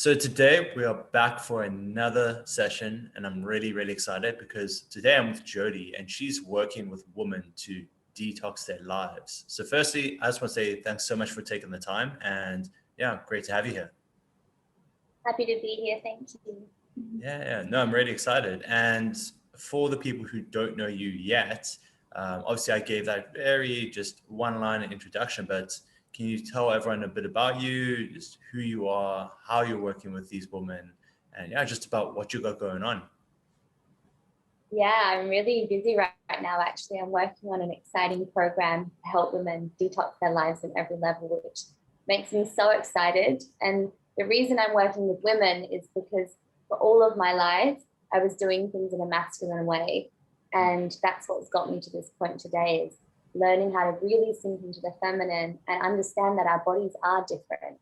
So today we are back for another session, and I'm really excited because today I'm with Jodie and she's working with women to detox their lives. So firstly, I just want to say thanks so much for taking the time, and yeah, great to have you here. Happy to be here, thank you. Yeah, no, I'm really excited. And for the people who don't know you yet, obviously I gave that very just one-line introduction, but can you tell everyone a bit about you, just who you are, how you're working with these women, and yeah, just about what you got going on? Yeah, I'm really busy right now, actually. I'm working on an exciting program to help women detox their lives at every level, which makes me so excited. And the reason I'm working with women is because for all of my life, I was doing things in a masculine way. And that's what's got me to this point today, is learning how to really sink into the feminine and understand that our bodies are different.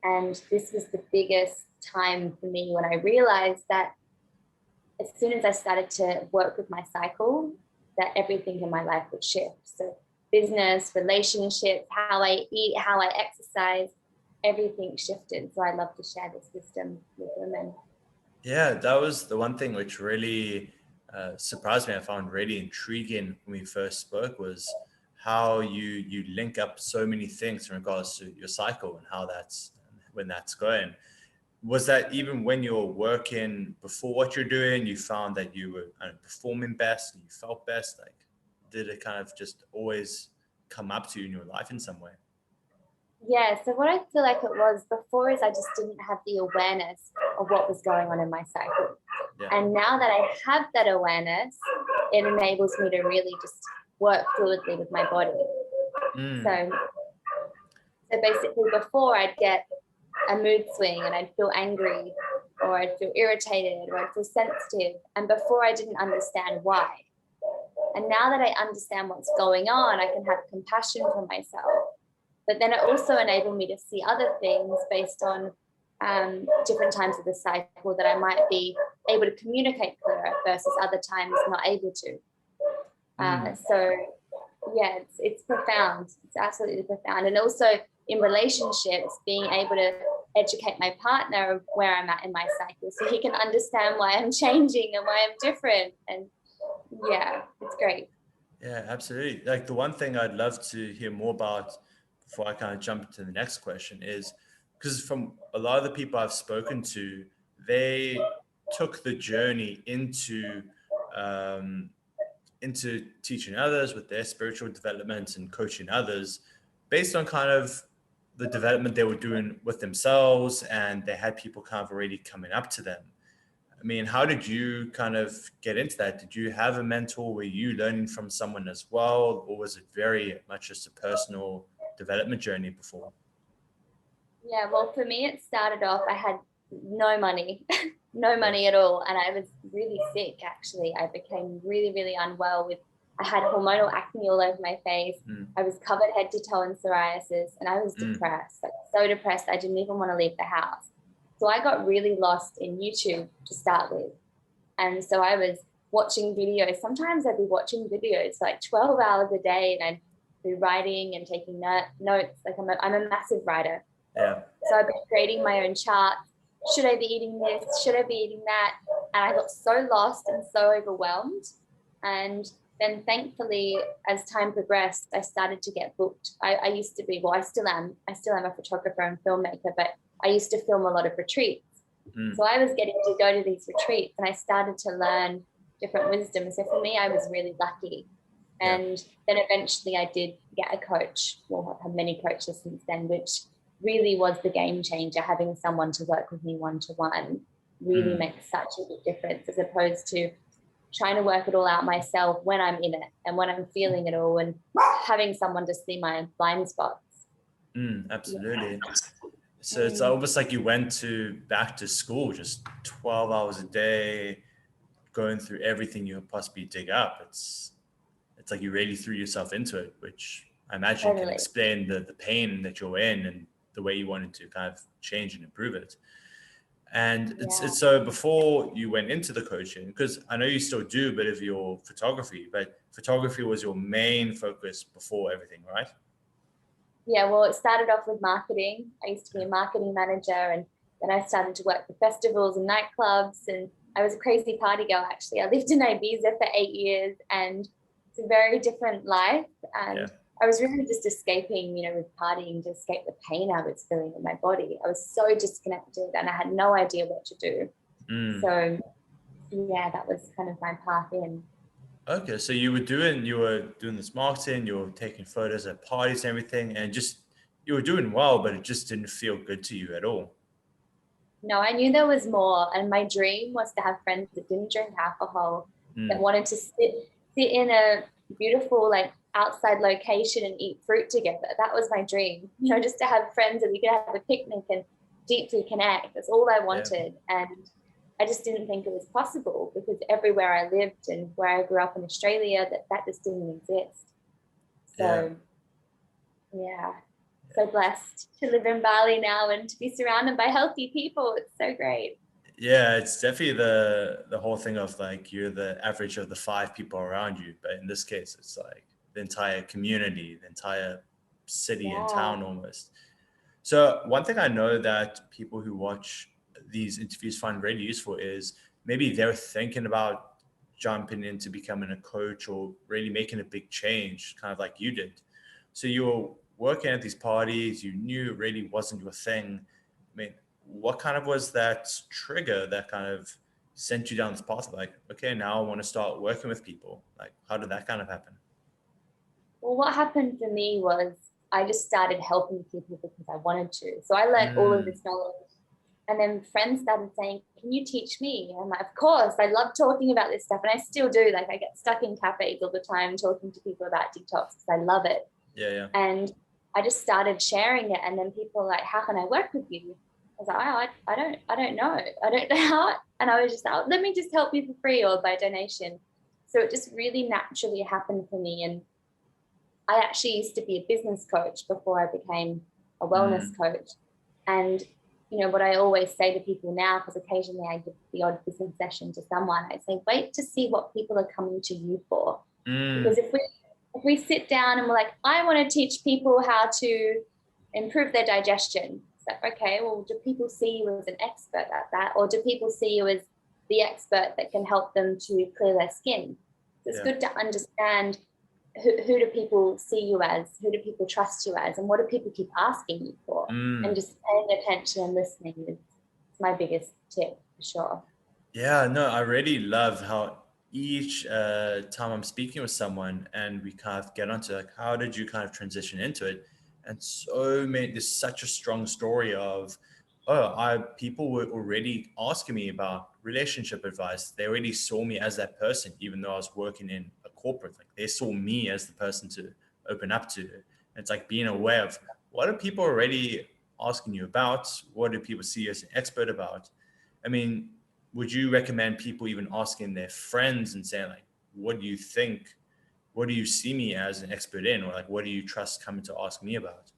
And this was the biggest time for me when I realized that as soon as I started to work with my cycle, that everything in my life would shift. So business, relationships, how I eat, how I exercise, everything shifted. So I love to share this wisdom with women. Yeah, that was the one thing which really surprised me. I found really intriguing when we first spoke was how you link up so many things in regards to your cycle and how when that's going. Was that even when you were working before what you're doing, you found that you were performing best and you felt best? Like, did it kind of just always come up to you in your life in some way? Yeah, so what I feel like it was before is I just didn't have the awareness of what was going on in my cycle. Yeah. And now that I have that awareness, it enables me to really just work fluidly with my body. So basically before I'd get a mood swing and I'd feel angry or I'd feel irritated or I'd feel sensitive. And before I didn't understand why. And now that I understand what's going on, I can have compassion for myself. But then it also enabled me to see other things based on different times of the cycle that I might be able to communicate clearer versus other times not able to. So yeah, it's profound. It's absolutely profound. And also in relationships, being able to educate my partner of where I'm at in my cycle so he can understand why I'm changing and why I'm different. And yeah, it's great. Yeah, absolutely. Like the one thing I'd love to hear more about before I kind of jump into the next question is because from a lot of the people I've spoken to, they took the journey into teaching others with their spiritual development and coaching others based on kind of the development they were doing with themselves, and they had people kind of already coming up to them. I mean, how did you kind of get into that? Did you have a mentor? Were you learning from someone as well? Or was it very much just a personal development journey before? Yeah, well, for me, it started off, I had no money, no money at all. And I was really sick, actually. I became really unwell I had hormonal acne all over my face. I was covered head to toe in psoriasis, and I was depressed, like so depressed, I didn't even want to leave the house. So I got really lost in YouTube to start with. And so I was watching videos. Sometimes I'd be watching videos like 12 hours a day, and I'd be writing and taking notes. Like I'm a massive writer. Yeah. So I've been creating my own charts. Should I be eating this? Should I be eating that? And I got so lost and so overwhelmed. And then thankfully, as time progressed, I started to get booked. I used to be, well, I still am a photographer and filmmaker, but I used to film a lot of retreats. So I was getting to go to these retreats and I started to learn different wisdom. So for me, I was really lucky. And then eventually I did get a coach. Well, I've had many coaches since then, which really was the game changer. Having someone to work with me one-to-one really makes such a big difference, as opposed to trying to work it all out myself when I'm in it and when I'm feeling it all, and having someone to see my blind spots. Absolutely. Yeah. So it's almost like you went back to school, just 12 hours a day, going through everything you could possibly dig up. It's like you really threw yourself into it, which I imagine can explain the pain that you're in and the way you wanted to kind of change and improve it. And it's so before you went into the coaching, because I know you still do a bit of your photography, but photography was your main focus before everything, right? Yeah, well, it started off with marketing. I used to be a marketing manager, and then I started to work for festivals and nightclubs, and I was a crazy party girl, actually. I lived in Ibiza for 8 years, and it's a very different life. And I was really just escaping, with partying to escape the pain I was feeling in my body. I was so disconnected and I had no idea what to do. So yeah, that was kind of my path in. Okay, so you were doing this marketing, you were taking photos at parties and everything, and just you were doing well, but it just didn't feel good to you at all. No, I knew there was more, and my dream was to have friends that didn't drink alcohol, that wanted to sit in a beautiful outside location and eat fruit together. That was my dream, just to have friends that we could have a picnic and deeply connect. That's all I wanted. And I just didn't think it was possible, because everywhere I lived and where I grew up in Australia, that just didn't exist. So so blessed to live in Bali now and to be surrounded by healthy people. It's so great. Yeah, it's definitely the whole thing of you're the average of the 5 people around you, but in this case it's the entire community, the entire city and town almost. So one thing I know that people who watch these interviews find really useful is maybe they're thinking about jumping into becoming a coach or really making a big change, kind of like you did. So you were working at these parties, you knew it really wasn't your thing. I mean, what kind of was that trigger that kind of sent you down this path of okay, now I want to start working with people? How did that kind of happen? Well, what happened for me was I just started helping people because I wanted to. So I learned all of this knowledge. And then friends started saying, can you teach me? And I'm like, of course, I love talking about this stuff. And I still do. I get stuck in cafes all the time talking to people about detox because I love it. Yeah. And I just started sharing it. And then people were like, how can I work with you? I was like, I don't know. I don't know how. And I was just like, let me just help you for free or by donation. So it just really naturally happened for me. And I actually used to be a business coach before I became a wellness coach. And, what I always say to people now, because occasionally I give the odd business session to someone, I say, wait to see what people are coming to you for. Because if we sit down and we're like, I want to teach people how to improve their digestion. So, okay, well, do people see you as an expert at that? Or do people see you as the expert that can help them to clear their skin? So it's good to understand who do people see you as, who do people trust you as, and what do people keep asking you for? And just paying attention and listening is my biggest tip for sure. Yeah, no, I really love how each time I'm speaking with someone and we kind of get onto how did you kind of transition into it? And there's such a strong story of, people were already asking me about relationship advice. They already saw me as that person, even though I was working in a corporate. They saw me as the person to open up to. And it's being aware of what are people already asking you about? What do people see you as an expert about? I mean, would you recommend people even asking their friends and saying what do you think? What do you see me as an expert in? Or what do you trust coming to ask me about?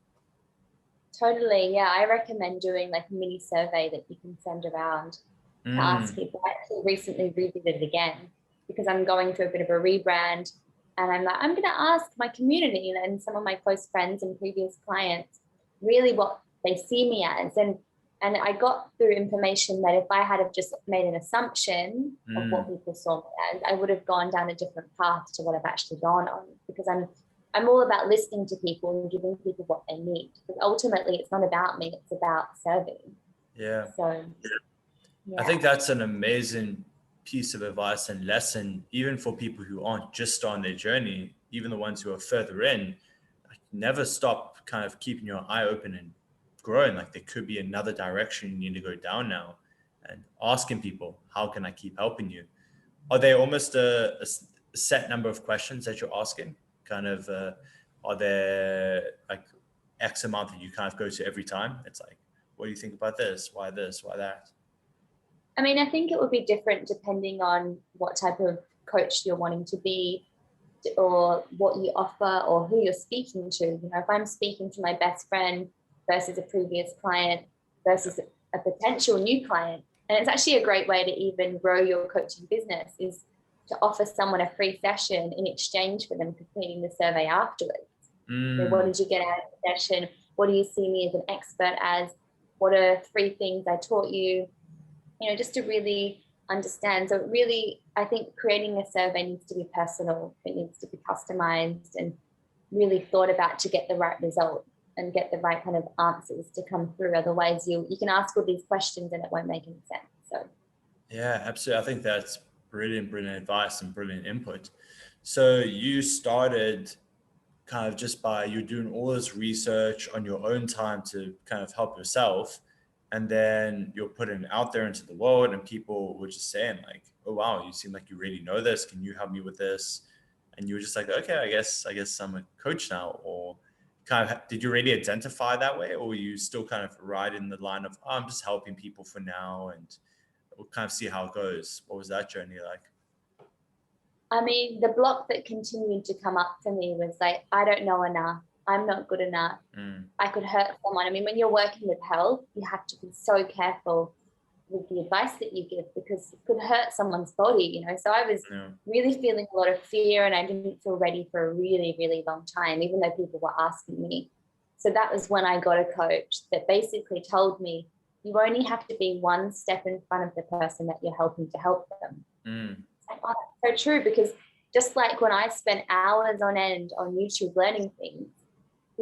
Totally. Yeah. I recommend doing a mini survey that you can send around to ask people. I actually recently redid it again because I'm going through a bit of a rebrand, and I'm going to ask my community and some of my close friends and previous clients really what they see me as. And I got through information that if I had have just made an assumption of what people saw me as, I would have gone down a different path to what I've actually gone on, because I'm all about listening to people and giving people what they need. Because ultimately, it's not about me; it's about serving. Yeah. So, I think that's an amazing piece of advice and lesson, even for people who aren't just on their journey, even the ones who are further in. Never stop kind of keeping your eye open and growing. There could be another direction you need to go down now, and asking people, how can I keep helping you? Are there almost a set number of questions that you're asking? Kind of, are there X amount that you kind of go to every time? It's what do you think about this? Why that? I mean, I think it would be different depending on what type of coach you're wanting to be, or what you offer, or who you're speaking to. If I'm speaking to my best friend versus a previous client versus a potential new client, and it's actually a great way to even grow your coaching business, is to offer someone a free session in exchange for them completing the survey afterwards. So what did you get out of the session? What do you see me as an expert as? what are 3 things I taught you, just to really understand. So really, I think creating a survey needs to be personal. It needs to be customized and really thought about to get the right result and get the right kind of answers to come through. Otherwise, you can ask all these questions and it won't make any sense. So yeah, absolutely. I think that's brilliant advice and brilliant input. So you started kind of just by you doing all this research on your own time to kind of help yourself, and then you're putting it out there into the world, and people were just saying like, oh wow, you seem like you really know this, can you help me with this? And you were just like, okay, I guess I'm a coach now. Or kind of, did you really identify that way, or were you still kind of right in the line of, oh, I'm just helping people for now and we'll kind of see how it goes? What was that journey like? I mean, the block that continued to come up for me was like, I don't know enough. I'm not good enough. I could hurt someone. I mean, when you're working with health, you have to be so careful with the advice that you give, because it could hurt someone's body, So I was really feeling a lot of fear, and I didn't feel ready for a really, really long time, even though people were asking me. So that was when I got a coach that basically told me, you only have to be 1 step in front of the person that you're helping to help them. It's like, oh, that's so true, because just like when I spent hours on end on YouTube learning things,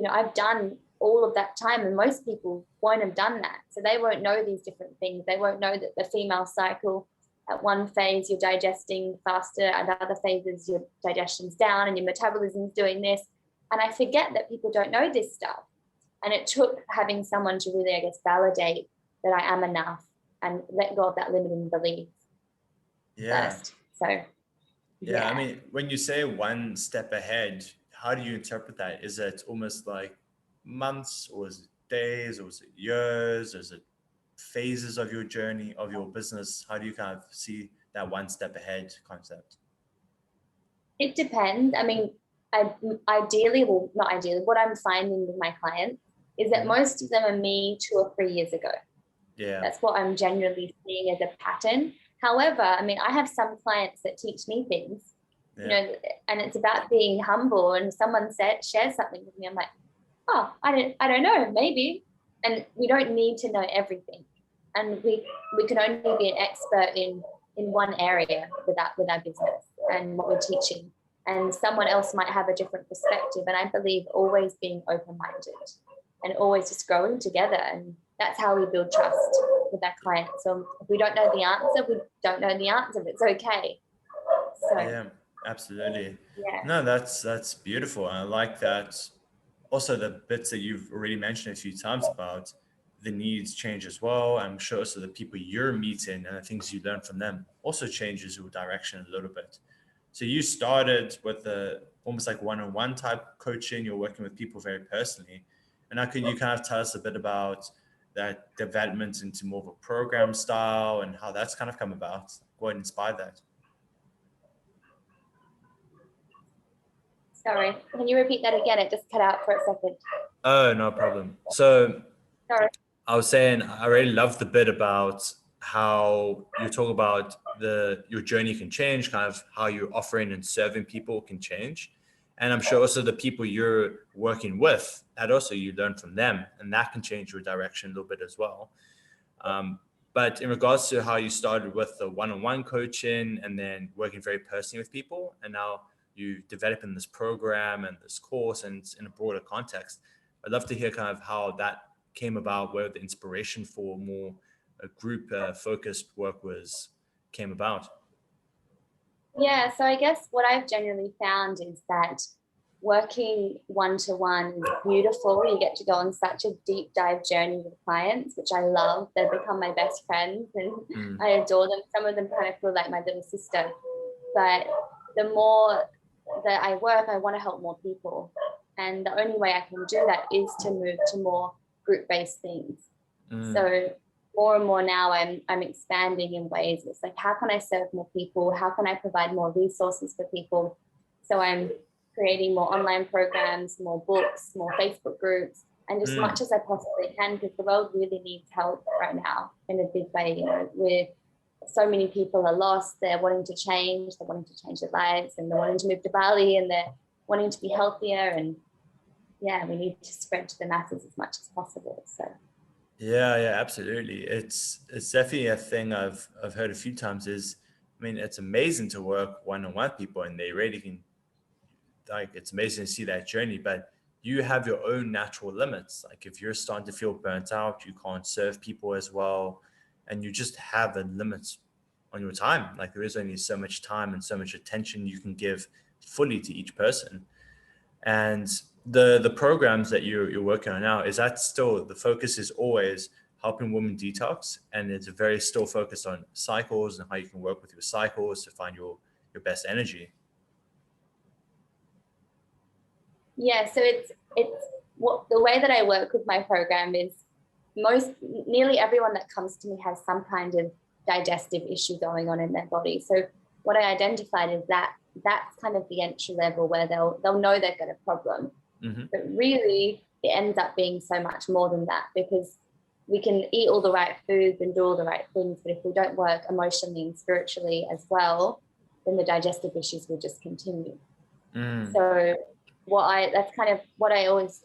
I've done all of that time, and most people won't have done that. So they won't know these different things. They won't know that the female cycle, at one phase, you're digesting faster, at other phases, your digestion's down and your metabolism's doing this. And I forget that people don't know this stuff. And it took having someone to really, I guess, validate that I am enough and let go of that limiting belief first. So, yeah, I mean, when you say 1 step ahead, how do you interpret that? Is it almost like months, or is it days, or is it years, or is it phases of your journey, of your business? How do you kind of see that 1 step ahead concept? It depends. I mean, ideally, well, not ideally, what I'm finding with my clients is that most of them are me 2 or 3 years ago. Yeah. That's what I'm generally seeing as a pattern. However, I mean, I have some clients that teach me things, and it's about being humble. And someone shares something with me, I'm like, oh, I don't know, maybe. And we don't need to know everything. And we can only be an expert in one area with our business and what we're teaching. And someone else might have a different perspective. And I believe always being open-minded and always just growing together. And that's how we build trust with our clients. So if we don't know the answer, we don't know the answer. It's okay. So yeah, absolutely. Yeah. No, that's beautiful. I like that. Also, the bits that you've already mentioned a few times about the needs change as well. I'm sure also the people you're meeting and the things you learn from them also changes your direction a little bit. So you started with almost like one-on-one type coaching. You're working with people very personally. And how can you kind of tell us a bit about that development into more of a program style and how that's kind of come about? What inspired that? Sorry, can you repeat that again? It just cut out for a second. Oh, no problem. So Sorry. I was saying, I really love the bit about how you talk about your journey can change, kind of how you're offering and serving people can change. And I'm sure also the people you're working with, that also you learn from them, and that can change your direction a little bit as well. But in regards to how you started with the one-on-one coaching and then working very personally with people, and now you developing this program and this course and in a broader context, I'd love to hear kind of how that came about, where the inspiration for more group focused work came about. Yeah, so I guess what I've generally found is that working one-to-one is beautiful. You get to go on such a deep dive journey with clients, which I love. They've become my best friends and I adore them. Some of them kind of feel like my little sister. But the more that I work, I want to help more people. And the only way I can do that is to move to more group-based things. So more and more now I'm expanding in ways. It's like, how can I serve more people? How can I provide more resources for people? So I'm creating more online programs, more books, more Facebook groups, and just as much as I possibly can, because the world really needs help right now in a big way. You know, with so many people are lost, they're wanting to change, they're wanting to change their lives, and they're wanting to move to Bali, and they're wanting to be healthier. And yeah, we need to spread to the masses as much as possible. So Yeah, absolutely. It's definitely a thing I've heard a few times is, I mean, it's amazing to work one-on-one with people and they really can, like, it's amazing to see that journey, but you have your own natural limits. Like if you're starting to feel burnt out, you can't serve people as well, and you just have a limit on your time. Like there is only so much time and so much attention you can give fully to each person. And the programs that you're working on now, is that still the focus is always helping women detox, and it's very still focused on cycles and how you can work with your cycles to find your best energy? Yeah, so it's what the way that I work with my program is nearly everyone that comes to me has some kind of digestive issue going on in their body. So what I identified is that that's kind of the entry level where they'll know they've got a problem. Mm-hmm. But really it ends up being so much more than that, because we can eat all the right foods and do all the right things, but if we don't work emotionally and spiritually as well, then the digestive issues will just continue. So that's kind of what I always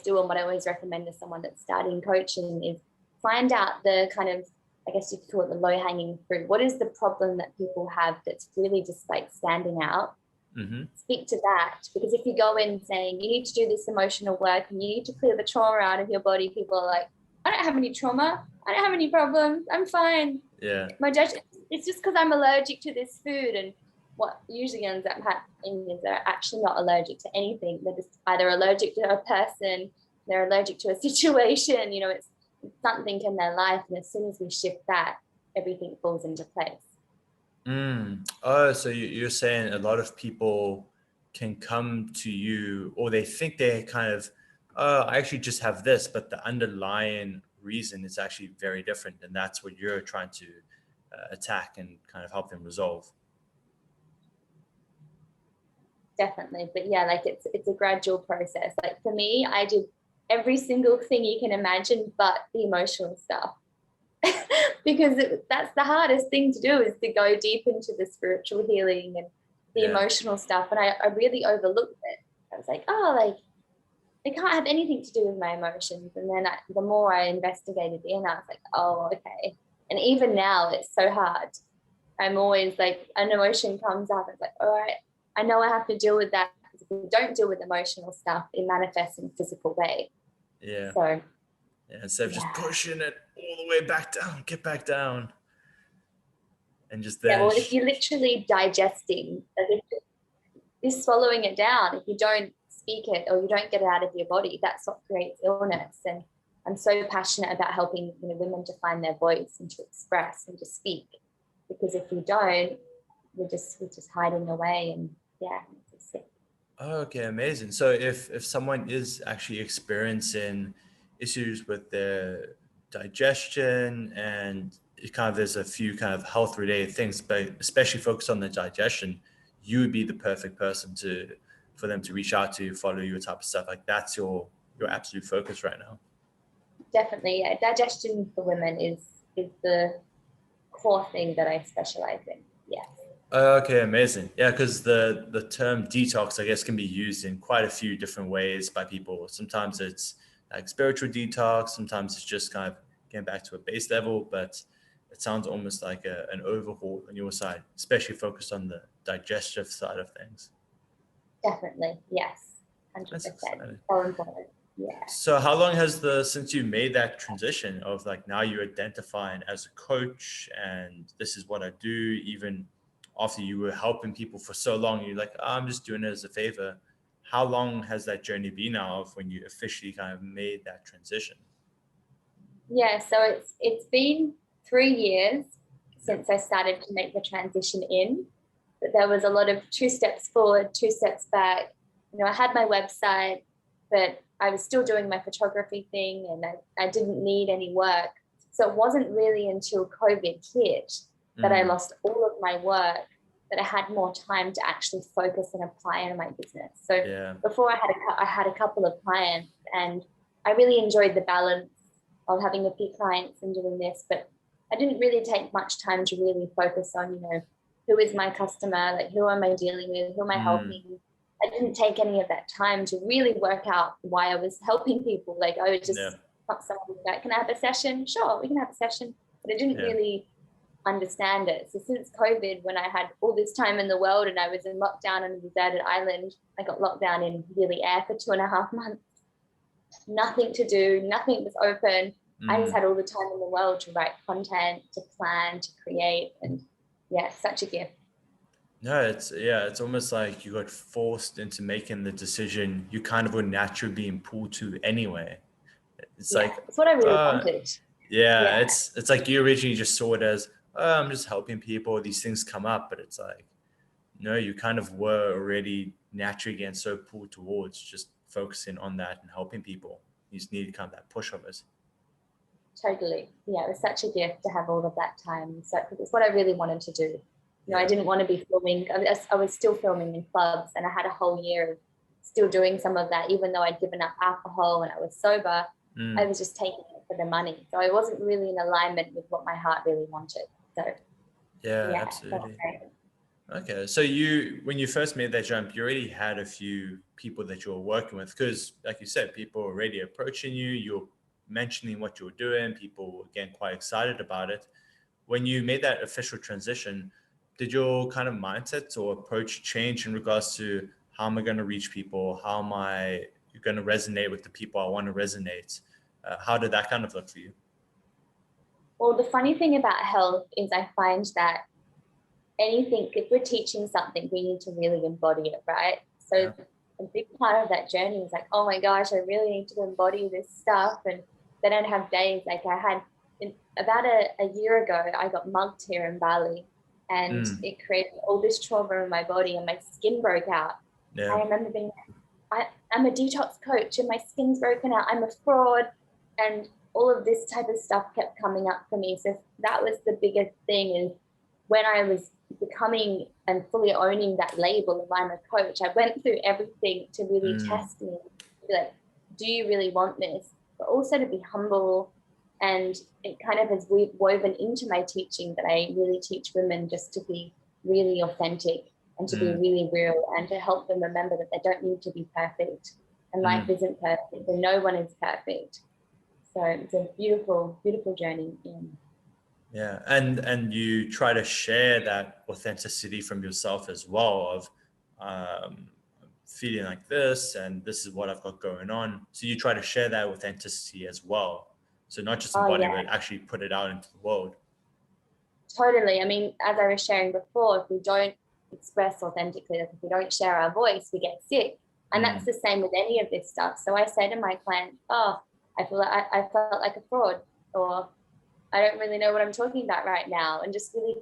do, and what I always recommend to someone that's starting coaching is find out the kind of, I guess you could call it the low-hanging fruit. What is the problem that people have that's really just like standing out? Mm-hmm. Speak to that, because if you go in saying you need to do this emotional work and you need to clear the trauma out of your body, people are like, I don't have any trauma, I don't have any problems, I'm fine. Yeah. It's just because I'm allergic to this food. And what usually ends up happening is they're actually not allergic to anything. They're just either allergic to a person, they're allergic to a situation, it's something in their life. And as soon as we shift that, everything falls into place. Oh, so you're saying a lot of people can come to you, or they think they kind of, oh, I actually just have this, but the underlying reason is actually very different. And that's what you're trying to attack and kind of help them resolve. Definitely. But yeah, like it's a gradual process. Like for me, I did every single thing you can imagine but the emotional stuff. Because that's the hardest thing to do, is to go deep into the spiritual healing and the emotional stuff. And I really overlooked it. I was like, oh, like it can't have anything to do with my emotions. And then the more I investigated in, I was like, oh, okay. And even now it's so hard. I'm always like, an emotion comes up, it's like, all right, I know I have to deal with that, because if we don't deal with emotional stuff, it manifests in a physical way. Yeah. So instead of just pushing it all the way back down, get back down. And just then. Yeah, well, if you're literally digesting, you're swallowing it down. If you don't speak it or you don't get it out of your body, that's what creates illness. And I'm so passionate about helping women to find their voice and to express and to speak. Because if we don't, we're just hiding away, and it's sick. Okay, amazing. So if someone is actually experiencing issues with their digestion, and it kind of there's a few kind of health related things, but especially focused on the digestion, you would be the perfect person for them to reach out to, follow your type of stuff. Like that's your absolute focus right now. Definitely, yeah. Digestion for women is the core thing that I specialize in. Yes. Okay, amazing. Yeah, because the term detox, I guess, can be used in quite a few different ways by people. Sometimes it's like spiritual detox, sometimes it's just kind of getting back to a base level, but it sounds almost like an overhaul on your side, especially focused on the digestive side of things. Definitely, yes, 100%. So important. Yeah. So how long has since you made that transition of like now you're identifying as a coach and this is what I do, even after you were helping people for so long, you're like, oh, I'm just doing it as a favor. How long has that journey been now of when you officially kind of made that transition? Yeah, so it's been 3 years since I started to make the transition in, but there was a lot of 2 steps forward, 2 steps back. I had my website, but I was still doing my photography thing, and I didn't need any work. So it wasn't really until COVID hit that I lost all of my work, that I had more time to actually focus and apply on my business. So before I had a couple of clients, and I really enjoyed the balance of having a few clients and doing this, but I didn't really take much time to really focus on, who is my customer, like who am I dealing with, who am I helping. I didn't take any of that time to really work out why I was helping people. Like I was just someone was like, can I have a session? Sure, we can have a session. But I didn't really understand it. So since COVID, when I had all this time in the world and I was in lockdown on a deserted island, I got locked down in really air for 2.5 months. Nothing to do, nothing was open. I just had all the time in the world to write content, to plan, to create, and such a gift. No, it's almost like you got forced into making the decision you kind of were naturally being pulled to anyway. It's like it's what I really wanted. Yeah, it's like you originally just saw it as, oh, I'm just helping people, these things come up, but it's like, no, you kind of were already naturally getting so pulled towards just focusing on that and helping people. You just need kind of that push of it. Totally. Yeah, it was such a gift to have all of that time. So it's what I really wanted to do. You know, I didn't want to be filming. I was still filming in clubs, and I had a whole year of still doing some of that, even though I'd given up alcohol and I was sober. I was just taking it for the money. So I wasn't really in alignment with what my heart really wanted. So absolutely. Okay, so when you first made that jump, you already had a few people that you were working with, because like you said, people were already approaching you, you're mentioning what you were doing, people were getting quite excited about it. When you made that official transition, did your kind of mindset or approach change in regards to how am I going to reach people? How am I going to resonate with the people I want to resonate? How did that kind of look for you? Well, the funny thing about health is I find that if we're teaching something, we need to really embody it, right? So a big part of that journey is like, oh my gosh, I really need to embody this stuff. And they don't have days. Like I had about a year ago, I got mugged here in Bali, and it created all this trauma in my body, and my skin broke out. I remember being like, I'm a detox coach and my skin's broken out. I'm a fraud. And all of this type of stuff kept coming up for me. So that was the biggest thing, is when I was becoming and fully owning that label of I'm a coach, I went through everything to really test me, to be like, do you really want this? But also to be humble. And it kind of has woven into my teaching that I really teach women just to be really authentic and to be really real, and to help them remember that they don't need to be perfect, and life isn't perfect and no one is perfect. So it's a beautiful, beautiful journey. Yeah, and you try to share that authenticity from yourself as well, of feeling like this, and this is what I've got going on. So you try to share that authenticity as well. So not just embody, but actually put it out into the world. Totally. I mean, as I was sharing before, if we don't express authentically, like if we don't share our voice, we get sick. And that's the same with any of this stuff. So I say to my clients, I felt like a fraud, or I don't really know what I'm talking about right now. And just really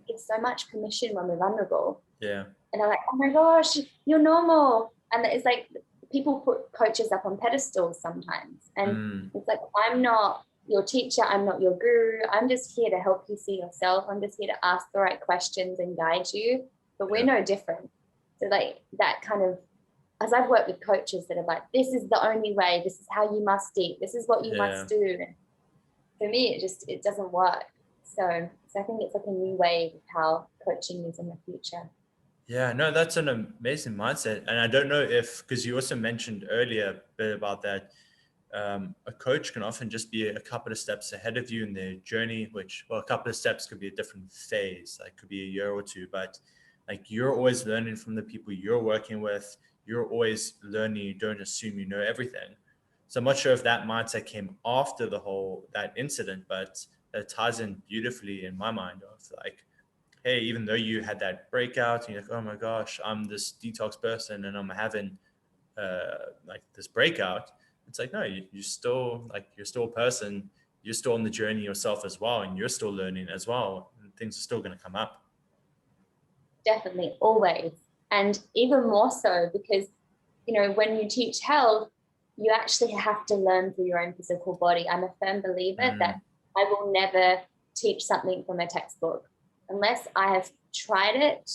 give so much permission when we're vulnerable. Yeah. And I'm like, oh my gosh, you're normal. And it's like, people put coaches up on pedestals sometimes. And it's like, I'm not your teacher. I'm not your guru. I'm just here to help you see yourself. I'm just here to ask the right questions and guide you. But we're no different. So like that kind of, as I've worked with coaches that are like, this is the only way, this is how you must eat, this is what you must do. And for me, it doesn't work. So I think it's like a new way of how coaching is in the future. Yeah, no, that's an amazing mindset. And I don't know if, because you also mentioned earlier a bit about that, a coach can often just be a couple of steps ahead of you in their journey, which, well, a couple of steps could be a different phase, like could be a year or two, but like you're always learning from the people you're working with. You're always learning. You don't assume you know everything. So I'm not sure if that mindset came after that incident, but it ties in beautifully in my mind of like, hey, even though you had that breakout and you're like, oh my gosh, I'm this detox person and I'm having like this breakout. It's like, no, you're still a person. You're still on the journey yourself as well. And you're still learning as well. And things are still going to come up. Definitely, always. And even more so because, you know, when you teach health, you actually have to learn through your own physical body. I'm a firm believer that I will never teach something from a textbook. Unless I have tried it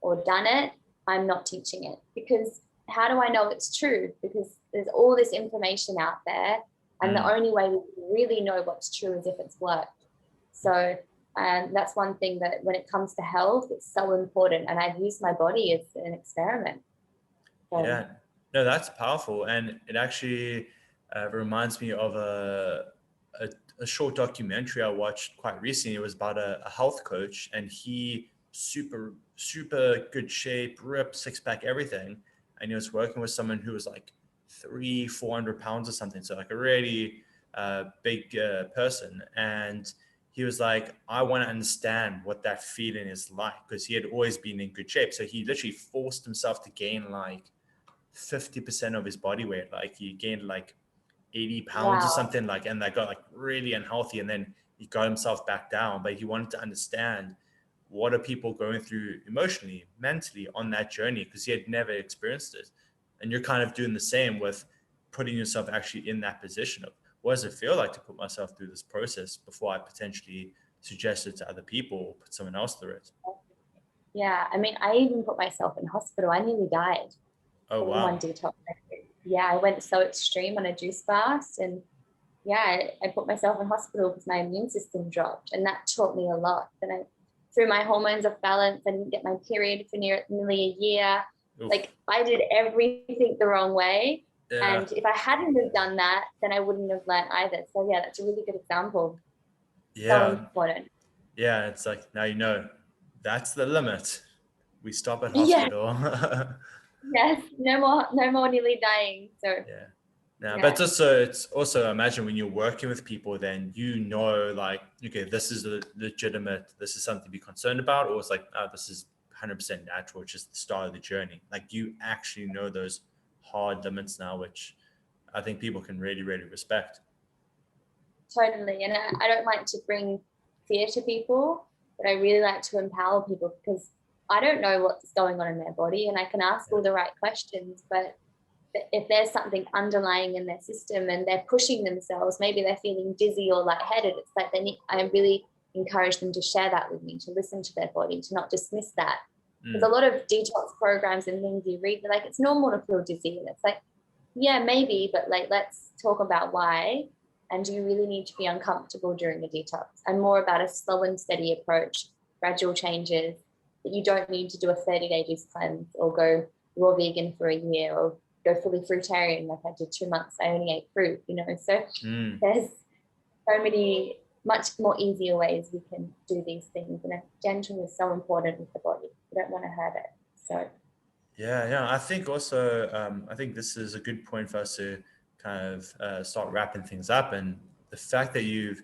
or done it, I'm not teaching it. Because how do I know it's true? Because there's all this information out there, and the only way we really know what's true is if it's worked. So that's one thing that when it comes to health, it's so important. And I've used my body as an experiment. Yeah, no, that's powerful. And it actually, It reminds me of a short documentary I watched quite recently. It was about a health coach, and he super good shape, ripped, six pack, everything. And he was working with someone who was like 300-400 pounds or something. So like a really big person. And he was like, I want to understand what that feeling is like, because he had always been in good shape. So he literally forced himself to gain like 50% of his body weight. Like he gained like 80 pounds or something, like, and that got like really unhealthy. And then he got himself back down, but he wanted to understand what are people going through emotionally, mentally on that journey, because he had never experienced it. And you're kind of doing the same with putting yourself actually in that position of, what does it feel like to put myself through this process before I potentially suggest it to other people or put someone else through it? Yeah, I mean, I even put myself in hospital. I nearly died. Oh, wow. One detox. Yeah, I went so extreme on a juice fast, and yeah, I put myself in hospital because my immune system dropped, and that taught me a lot. And I threw my hormones off balance. I didn't get my period for nearly a year. Oof. Like I did everything the wrong way. Yeah. And if I hadn't have done that, then I wouldn't have learned either. So yeah, that's a really good example. Yeah. So important. Yeah, it's like, now you know, that's the limit. We stop at hospital. Yeah. Yes, no more nearly dying. So yeah. No, yeah. But it's also imagine when you're working with people, then you know, like, okay, this is legitimate, this is something to be concerned about, or it's like, oh, this is 100% natural, it's just the start of the journey. Like you actually know those hard limits now, which I think people can really, really respect. Totally. And I don't like to bring fear to people, but I really like to empower people, because I don't know what's going on in their body, and I can ask all the right questions, but if there's something underlying in their system and they're pushing themselves, maybe they're feeling dizzy or lightheaded, it's like I really encourage them to share that with me, to listen to their body, to not dismiss that. There's a lot of detox programs and things you read, like, it's normal to feel dizzy. And it's like, yeah, maybe, but like, let's talk about why. And do you really need to be uncomfortable during the detox? And more about a slow and steady approach, gradual changes, that you don't need to do a 30-day juice cleanse or go raw vegan for a year or go fully fruitarian. Like I did 2 months, I only ate fruit, you know. So there's so many much more easier ways we can do these things, and gentle is so important with the body. You don't want to hurt it. So yeah, I think also I think this is a good point for us to kind of start wrapping things up. And the fact that you've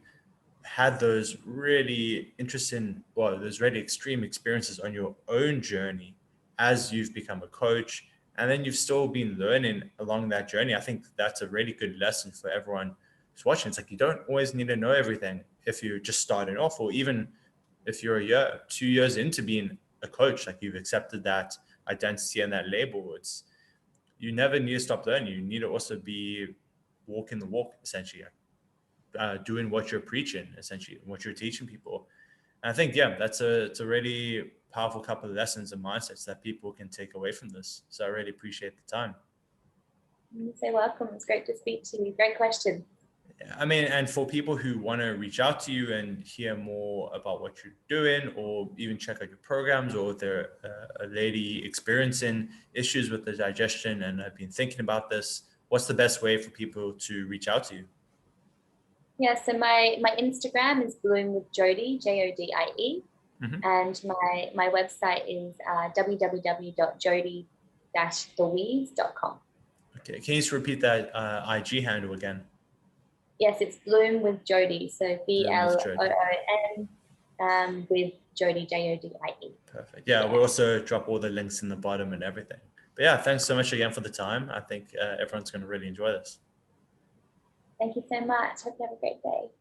had those really interesting, well, those really extreme experiences on your own journey as you've become a coach, and then you've still been learning along that journey. I think that's a really good lesson for everyone who's watching. It's like, you don't always need to know everything if you're just starting off, or even if you're a year, 2 years into being a coach, like you've accepted that identity and that label. It's, you never need to stop learning. You need to also be walking the walk, essentially, doing what you're preaching, essentially, what you're teaching people. And I think, yeah, it's a really powerful couple of lessons and mindsets that people can take away from this. So I really appreciate the time. You're so welcome. It's great to speak to you. Great question. Yeah, I mean, and for people who want to reach out to you and hear more about what you're doing, or even check out your programs, or if they're a lady experiencing issues with the digestion and have been thinking about this, what's the best way for people to reach out to you? Yeah, so my Instagram is Bloom with Jodie, Jodie. And my website is www.jodie-louise.com. Okay, can you just repeat that IG handle again? Yes, it's Bloom with Jodie, so BLOON with Jodie, Jodie. Perfect. Yeah, we'll also drop all the links in the bottom and everything. But yeah, thanks so much again for the time. I think everyone's going to really enjoy this. Thank you so much. Hope you have a great day.